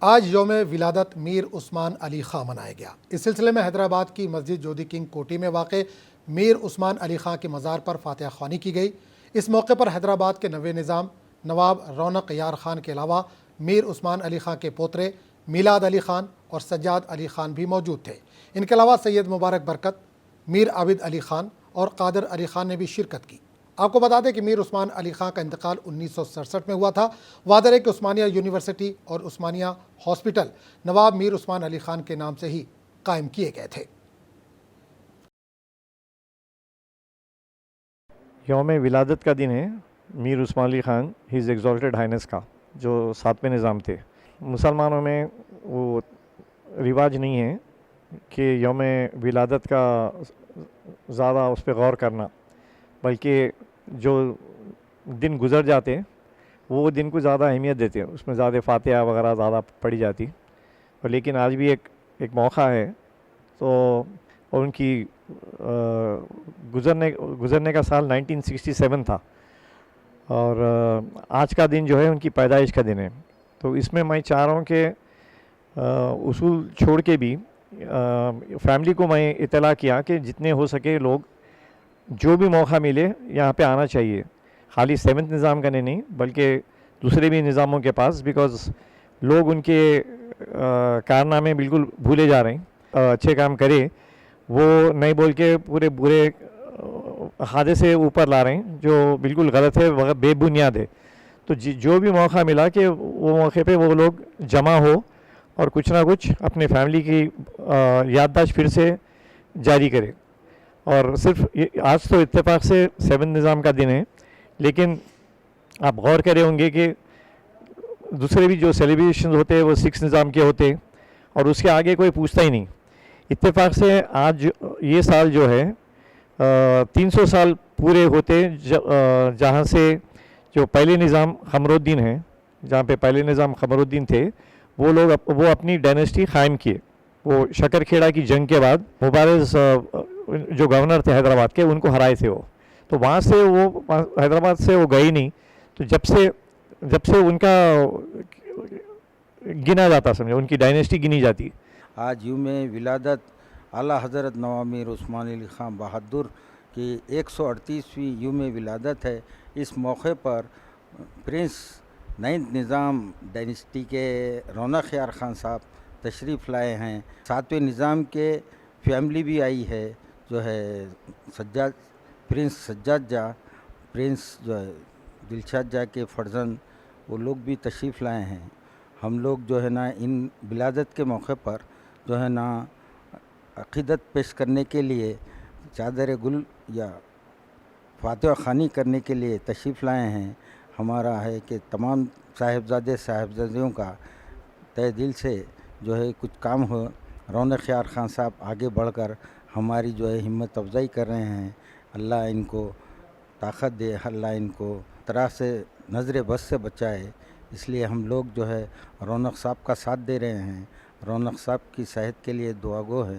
آج یوم ولادت میر عثمان علی خاں منایا گیا۔ اس سلسلے میں حیدرآباد کی مسجد جودی کنگ کوٹی میں واقع میر عثمان علی خاں کے مزار پر فاتحہ خوانی کی گئی۔ اس موقع پر حیدرآباد کے نوے نظام نواب رونق یار خان کے علاوہ میر عثمان علی خاں کے پوترے میلاد علی خان اور سجاد علی خان بھی موجود تھے۔ ان کے علاوہ سید مبارک برکت، میر عابد علی خان اور قادر علی خان نے بھی شرکت کی۔ آپ کو بتا دیں کہ میر عثمان علی خاں کا انتقال 1967 میں ہوا تھا۔ وادر ہے کہ عثمانیہ یونیورسٹی اور عثمانیہ ہاسپٹل نواب میر عثمان علی خان کے نام سے ہی قائم کیے گئے تھے۔ یوم ولادت کا دن ہے میر عثمان Ali Khan has exalted Hines کا، جو 7ویں نظام تھے۔ مسلمانوں میں وہ رواج نہیں ہے کہ یوم ولادت کا زیادہ اس پہ غور کرنا، بلکہ جو دن گزر جاتے وہ دن کو زیادہ اہمیت دیتے، اس میں زیادہ فاتحہ وغیرہ زیادہ پڑھی جاتی۔ اور لیکن آج بھی ایک موقع ہے تو، اور ان کی گزرنے کا سال 1967 تھا، اور آج کا دن جو ہے ان کی پیدائش کا دن ہے۔ تو اس میں میں چاہ رہا ہوں کہ اصول چھوڑ کے بھی فیملی کو میں اطلاع کیا کہ جتنے ہو سکے لوگ جو بھی موقع ملے یہاں پہ آنا چاہیے، خالی 7th نظام کا نہیں بلکہ دوسرے بھی نظاموں کے پاس، بیکاز لوگ ان کے کارنامے بالکل بھولے جا رہے ہیں۔ اچھے کام کرے وہ نہیں بول کے پورے برے حادثے اوپر لا رہے ہیں جو بالکل غلط ہے، بے بنیاد ہے۔ تو جو بھی موقع ملا کہ وہ موقع پہ وہ لوگ جمع ہو اور کچھ نہ کچھ اپنے فیملی کی یادداشت پھر سے جاری کرے۔ اور صرف آج تو اتفاق سے 7 نظام کا دن ہے، لیکن آپ غور کرے ہوں گے کہ دوسرے بھی جو سیلیبریشن ہوتے وہ 6 نظام کے ہوتے، اور اس کے آگے کوئی پوچھتا ہی نہیں۔ اتفاق سے آج یہ سال جو ہے 300 سال پورے ہوتے جہاں سے جو پہلے نظام قمر الدین ہیں، جہاں پہ پہلے نظام قمر الدین تھے، وہ اپنی ڈائنیسٹی قائم کیے۔ وہ شکر کھیڑا کی جنگ کے بعد مبارز جو گورنر تھے حیدرآباد کے، ان کو ہرائے تھے وہ، تو وہاں سے وہ حیدرآباد سے وہ گئی نہیں۔ تو جب سے ان کا گنا جاتا، سمجھے ان کی ڈائنیسٹی گنی جاتی۔ آج یوم ولادت اعلیٰ حضرت نواب میر عثمان علی خاں بہادر کی 138ویں یوم ولادت ہے۔ اس موقع پر پرنس 9th نظام ڈائنیسٹی کے رونق یار خان صاحب تشریف لائے ہیں۔ 7ویں نظام کے فیملی بھی آئی ہے، جو ہے پرنس سجاد جا، پرنس جو ہے دلشاد جا کے فرزند، وہ لوگ بھی تشریف لائے ہیں۔ ہم لوگ جو ہے نا ان ولادت کے موقع پر جو ہے نا عقیدت پیش کرنے کے لیے چادر گل یا فاتحہ خوانی کرنے کے لیے تشریف لائے ہیں۔ ہمارا ہے کہ تمام صاحبزادیوں کا تہ دل سے جو ہے کچھ کام ہو، رونق یار خان صاحب آگے بڑھ کر ہماری جو ہے ہمت افزائی کر رہے ہیں۔ اللہ ان کو طاقت دے، اللہ ان کو طرح سے نظر بد سے بچائے۔ اس لیے ہم لوگ جو ہے رونق صاحب کا ساتھ دے رہے ہیں۔ رونق صاحب کی صحت کے لیے دعا گو ہے۔